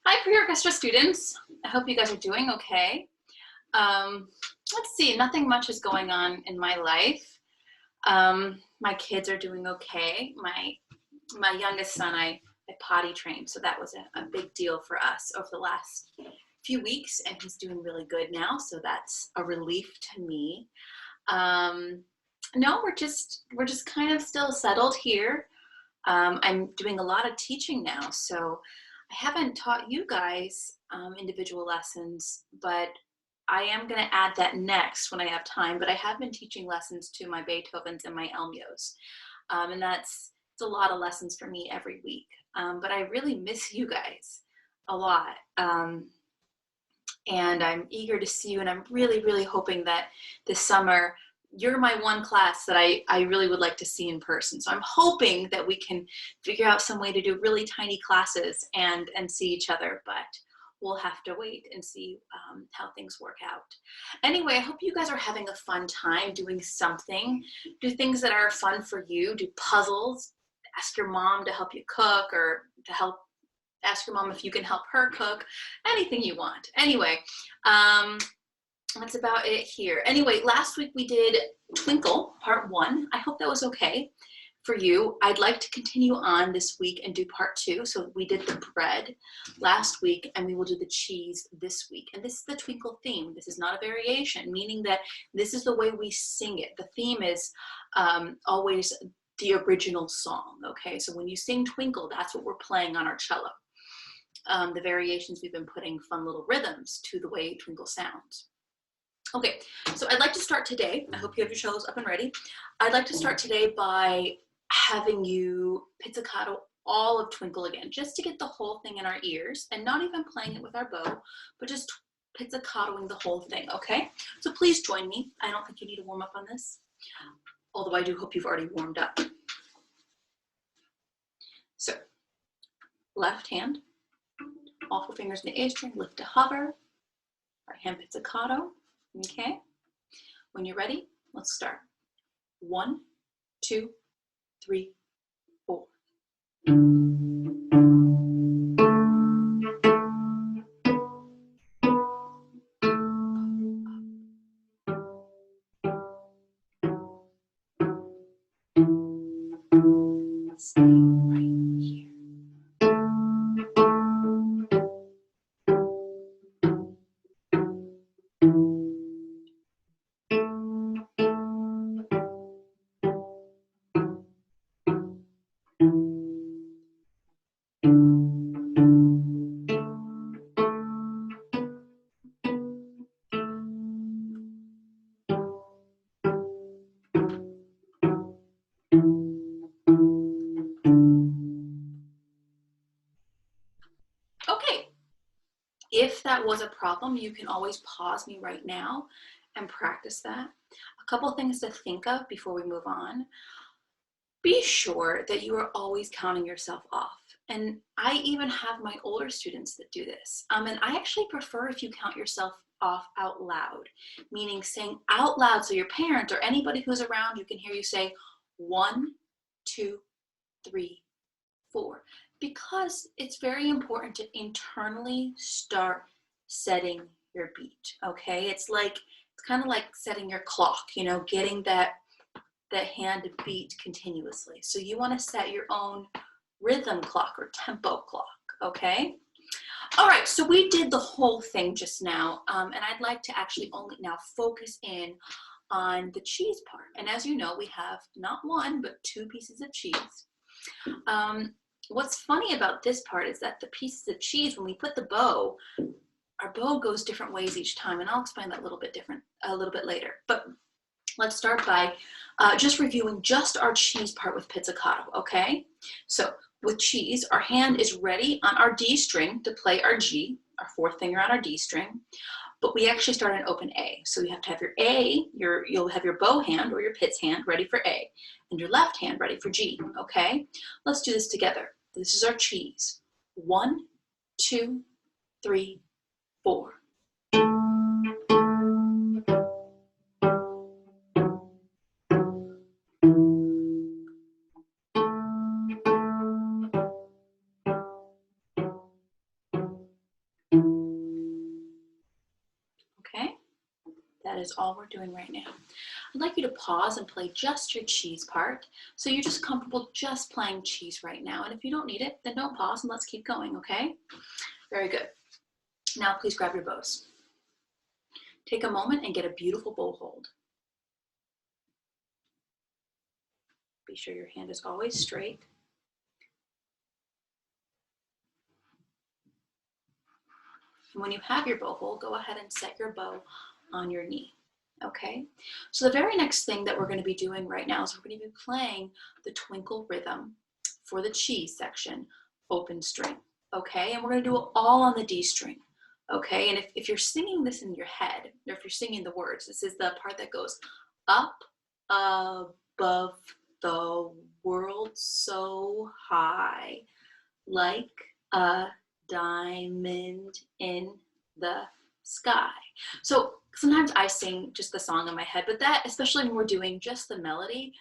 Hi, pre-orchestra students. I hope you guys are doing okay. Let's see, nothing much is going on in my life. My kids are doing okay. My youngest son, I potty trained, so that was a big deal for us over the last few weeks, and he's doing really good now, so that's a relief to me. No, we're just kind of still settled here. I'm doing a lot of teaching now, so I haven't taught you guys individual lessons, but I am going to add that next when I have time. But I have been teaching lessons to my Beethovens and my Elmios, and it's a lot of lessons for me every week. But I really miss you guys a lot, and I'm eager to see you. And I'm really, really hoping that this summer you're my one class that I really would like to see in person. So I'm hoping that we can figure out some way to do really tiny classes and see each other, but we'll have to wait and see how things work out. Anyway, I hope you guys are having a fun time doing something. Do things that are fun for you. Do puzzles. Ask your mom to help you cook, or ask your mom if you can help her cook. Anything you want. Anyway, that's about it here. Anyway, last week we did Twinkle, part 1. I hope that was okay for you. I'd like to continue on this week and do part 2. So we did the bread last week, and we will do the cheese this week. And this is the Twinkle theme. This is not a variation, meaning that this is the way we sing it. The theme is always the original song, okay? So when you sing Twinkle, that's what we're playing on our cello. The variations, we've been putting fun little rhythms to the way Twinkle sounds. Okay, so I'd like to start today. I hope you have your cellos up and ready. I'd like to start today by having you pizzicato all of Twinkle again, just to get the whole thing in our ears, and not even playing it with our bow, but just pizzicatoing the whole thing, okay? So please join me. I don't think you need to warm up on this, although I do hope you've already warmed up. So, left hand, all 4 fingers in the A string, lift to hover, right hand pizzicato. Okay, when you're ready, let's start. 1, 2, 3, 4. Stay right here. Okay, if that was a problem, you can always pause me right now and practice that. A couple things to think of before we move on. Be sure that you are always counting yourself off. And I even have my older students that do this. And I actually prefer if you count yourself off out loud, meaning saying out loud so your parent or anybody who's around you can hear you say 1, 2, 3, 4. Because it's very important to internally start setting your beat, okay? It's kind of like setting your clock, you know, getting that hand to beat continuously. So you want to set your own rhythm clock or tempo clock, okay? All right, so we did the whole thing just now, and I'd like to actually only now focus in on the cheese part. And as you know, we have not 1, but 2 pieces of cheese. What's funny about this part is that the pieces of cheese, when we put the bow, our bow goes different ways each time, and I'll explain that a little bit later. But let's start by just reviewing just our cheese part with pizzicato, okay? So with cheese, our hand is ready on our D string to play our G, our 4th finger on our D string, but we actually start on open A. So you have to have your A, you'll have your bow hand or your pizz hand ready for A, and your left hand ready for G, okay? Let's do this together. This is our cheese. 1, 2, 3, 4. That is all we're doing right now. I'd like you to pause and play just your cheese part. So you're just comfortable just playing cheese right now. And if you don't need it, then don't pause and let's keep going, okay? Very good. Now please grab your bows. Take a moment and get a beautiful bow hold. Be sure your hand is always straight. And when you have your bow hold, go ahead and set your bow on your knee. Okay, so the very next thing that we're going to be doing right now is we're going to be playing the Twinkle rhythm for the cheese section, open string. Okay, and we're going to do it all on the D string. Okay, and if you're singing this in your head, or if you're singing the words, this is the part that goes up above the world so high, like a diamond in the sky. So sometimes I sing just the song in my head, but that, especially when we're doing just the melody,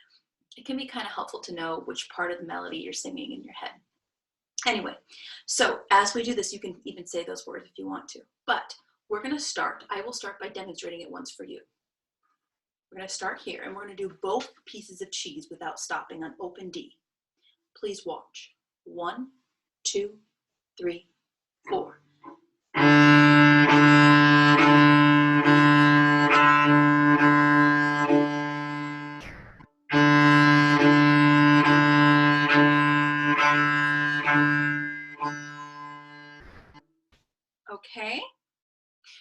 it can be kind of helpful to know which part of the melody you're singing in your head. Anyway, so as we do this, you can even say those words if you want to, but we're going to start. I will start by demonstrating it once for you. We're going to start here, and we're going to do both pieces of cheese without stopping on open D. Please watch. 1, 2, 3, 4. Okay,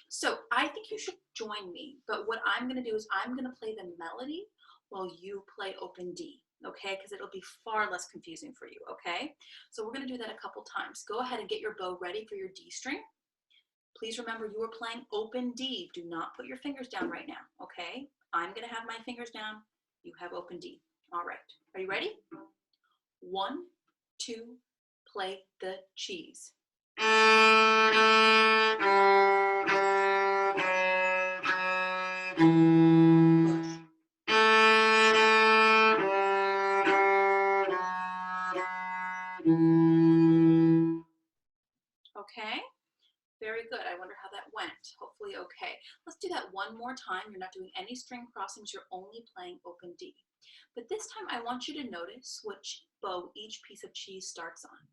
so I think you should join me, but what I'm going to do is I'm going to play the melody while you play open D, okay, because it'll be far less confusing for you, okay? So we're going to do that a couple times. Go ahead and get your bow ready for your D string. Please remember you are playing open D. Do not put your fingers down right now, okay? I'm going to have my fingers down. You have open D. All right, are you ready? 1, 2, play the cheese. Okay, very good. I wonder how that went. Hopefully okay. Let's do that one more time. You're not doing any string crossings. You're only playing open D. But this time I want you to notice which bow each piece of cheese starts on.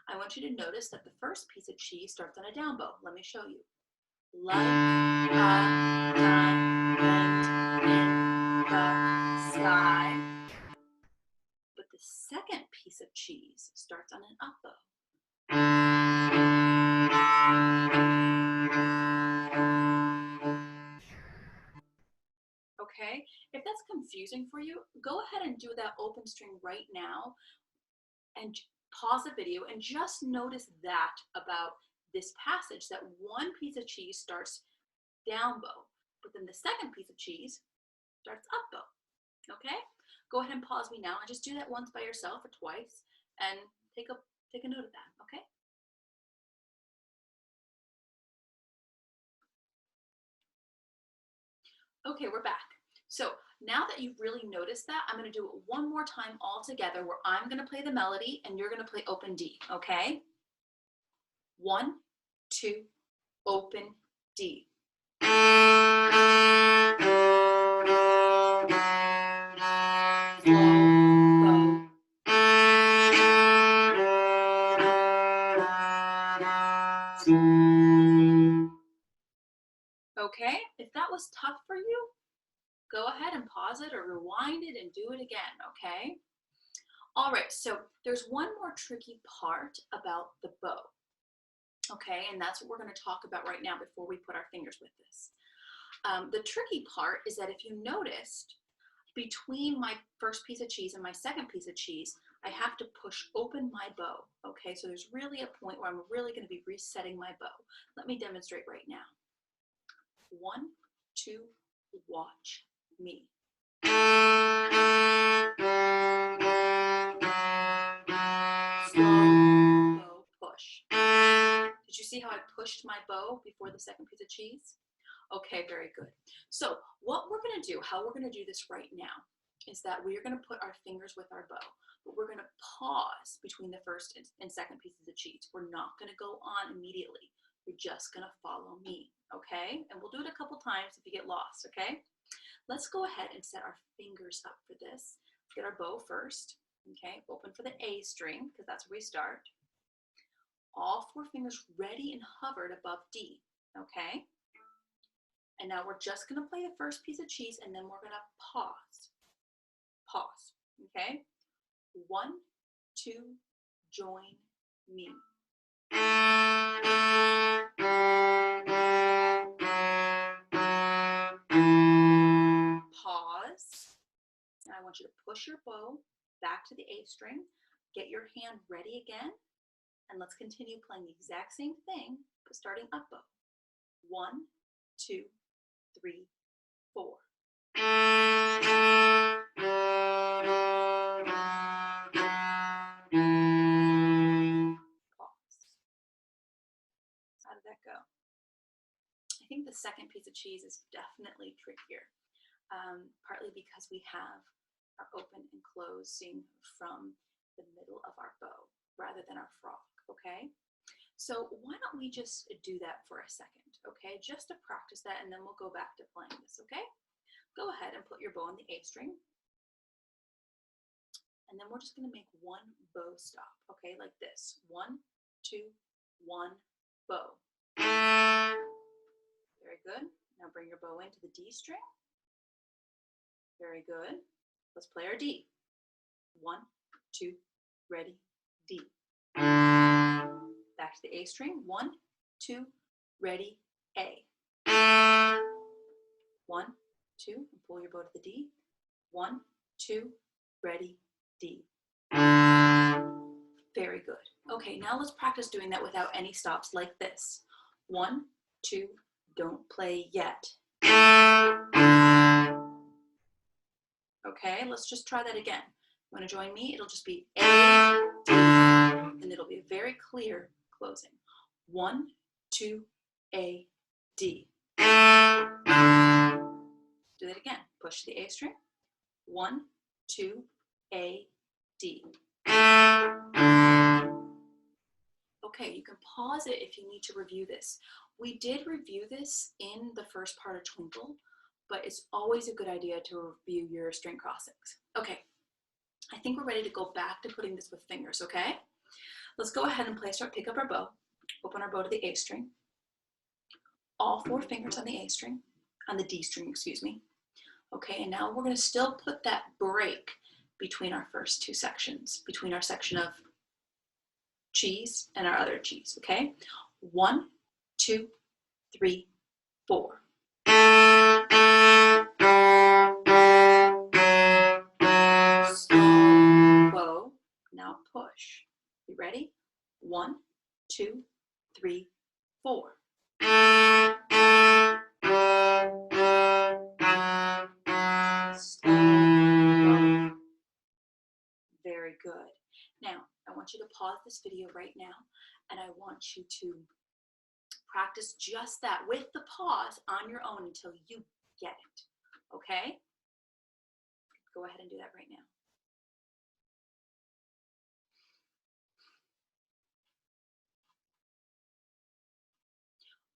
I want you to notice that the first piece of cheese starts on a down bow. Let me show you. Like a diamond in the sky. But the second piece of cheese starts on an up bow. Okay, if that's confusing for you, go ahead and do that open string right now and pause the video and just notice that about this passage, that one piece of cheese starts down bow, but then the second piece of cheese starts up bow. Okay, go ahead and pause me now and just do that once by yourself or twice and take a note of that. Okay. Okay, we're back. So now that you've really noticed that, I'm going to do it one more time all together where I'm going to play the melody and you're going to play open D, okay? 1, 2, open D. Okay, if that was tough for you, go ahead and pause it or rewind it and do it again, okay? All right, so there's one more tricky part about the bow, okay? And that's what we're going to talk about right now before we put our fingers with this. The tricky part is that if you noticed, between my first piece of cheese and my second piece of cheese, I have to push open my bow, okay? So there's really a point where I'm really going to be resetting my bow. Let me demonstrate right now. 1, 2, watch me. Slow bow push. Did you see how I pushed my bow before the second piece of cheese? Okay, very good. So what we're going to do, how we're going to do this right now, is that we are going to put our fingers with our bow, but we're going to pause between the first and second pieces of cheese. We're not going to go on immediately. You're just gonna follow me, okay? And we'll do it a couple times if you get lost, okay? Let's go ahead and set our fingers up for this. Let's get our bow first, okay? Open for the A string, because that's where we start. All 4 fingers ready and hovered above D, okay? And now we're just gonna play the first piece of cheese, and then we're gonna pause. Pause, okay? 1, 2, join me. Pause. Now I want you to push your bow back to the A string, get your hand ready again, and let's continue playing the exact same thing, but starting up bow. 1, 2, 3, 4. Pause. How did that go? I think the second piece of cheese is definitely trickier, partly because we have our open and closing from the middle of our bow rather than our frog, okay? So why don't we just do that for a second, okay? Just to practice that, and then we'll go back to playing this, okay? Go ahead and put your bow on the A string, and then we're just gonna make 1 bow stop, okay? Like this, 1, 2, 1, bow. Very good. Now bring your bow into the D string. Very good. Let's play our D. 1, 2, ready, D. Back to the A string. 1, 2, ready, A. 1, 2, and pull your bow to the D. 1, 2, ready, D. Very good. Okay, now let's practice doing that without any stops like this. 1, 2, don't play yet. Okay, let's just try that again. You want to join me? It'll just be A, D, and it'll be a very clear closing. 1, 2, A, D. Do that again. Push the A string. 1, 2, A, D. Okay, you can pause it if you need to review this. We did review this in the first part of Twinkle, but it's always a good idea to review your string crossings. Okay, I think we're ready to go back to putting this with fingers, okay? Let's go ahead and pick up our bow, open our bow to the A string, all 4 fingers on the A string, on the D string, excuse me. Okay, and now we're gonna still put that break between our first 2 sections, between our section of cheese and our other cheese, okay? 1, 2, 3, 4. Slow bow, now push. You ready? 1, 2, 3, 4. Slow bow. Very good. Now, I want you to pause this video right now, and I want you to practice just that with the pause on your own until you get it, okay? Go ahead and do that right now.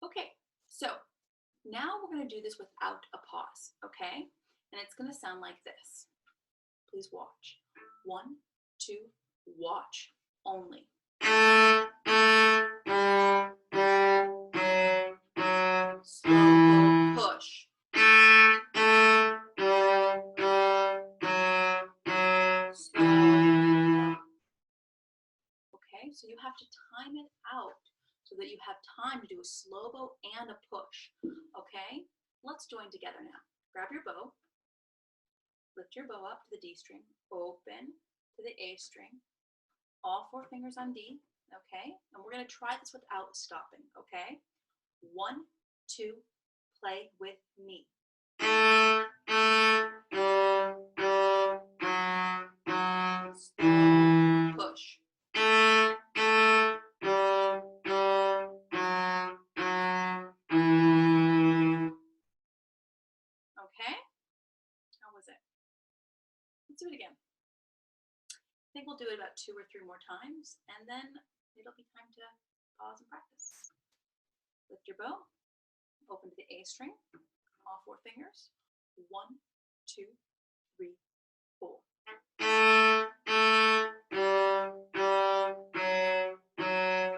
Okay, so now we're going to do this without a pause, okay? And it's going to sound like this. Please watch. 1, 2, watch only. Slow push. Slow. Okay, so you have to time it out so that you have time to do a slow bow and a push. Okay, let's join together now. Grab your bow, lift your bow up to the D string, open to the A string, all 4 fingers on D, okay? And we're gonna try this without stopping, okay? 1, 2, play with me. Push. Okay, how was it? Let's do it again. I think we'll do it about 2 or 3 more times, and then it'll be time to pause and practice. Lift your bow, open to the A string, all 4 fingers. 1, 2, 3, 4.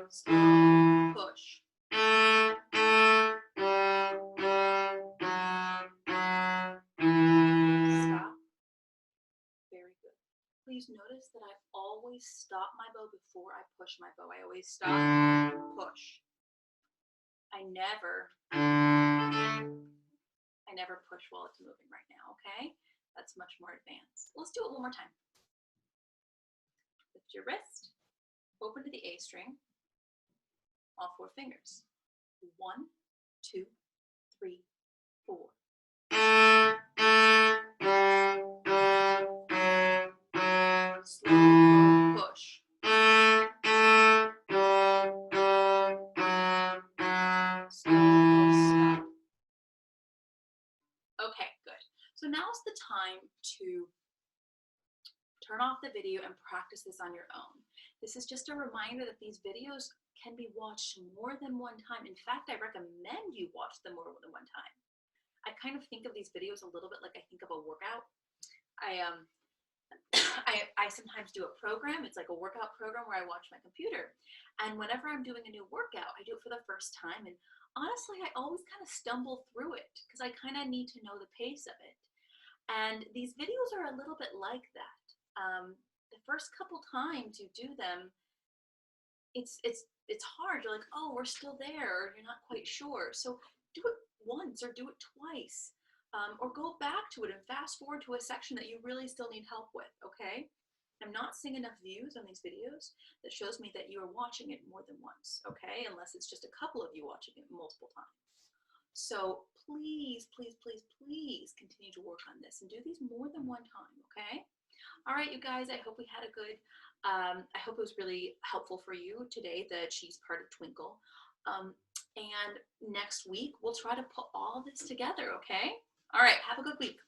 Slow push. Stop. Very good. Please notice that I always stop my bow before I push my bow. I always stop, push. I never push while it's moving right now, okay? That's much more advanced. Let's do it one more time. Lift your wrist, open to the A string, all 4 fingers. 1, 2, 3, 4. Slow push. Slow stop. Okay, good. So now's the time to turn off the video and practice this on your own. This is just a reminder that these videos can be watched more than one time. In fact, I recommend you watch them more than one time. I kind of think of these videos a little bit like I think of a workout. I sometimes do a program. It's like a workout program where I watch my computer. And whenever I'm doing a new workout, I do it for the first time. And honestly, I always kind of stumble through it because I kind of need to know the pace of it. And these videos are a little bit like that. The first couple times you do them, it's hard. You're like, oh, we're still there, or you're not quite sure. So do it once or do it twice, or go back to it and fast forward to a section that you really still need help with, okay? I'm not seeing enough views on these videos that shows me that you are watching it more than once, okay? Unless it's just a couple of you watching it multiple times. So please, please, please, please continue to work on this and do these more than one time, okay? All right, you guys, I hope we had a good, I hope it was really helpful for you today, the cheese part of Twinkle. And next week, we'll try to put all this together, okay? All right, have a good week.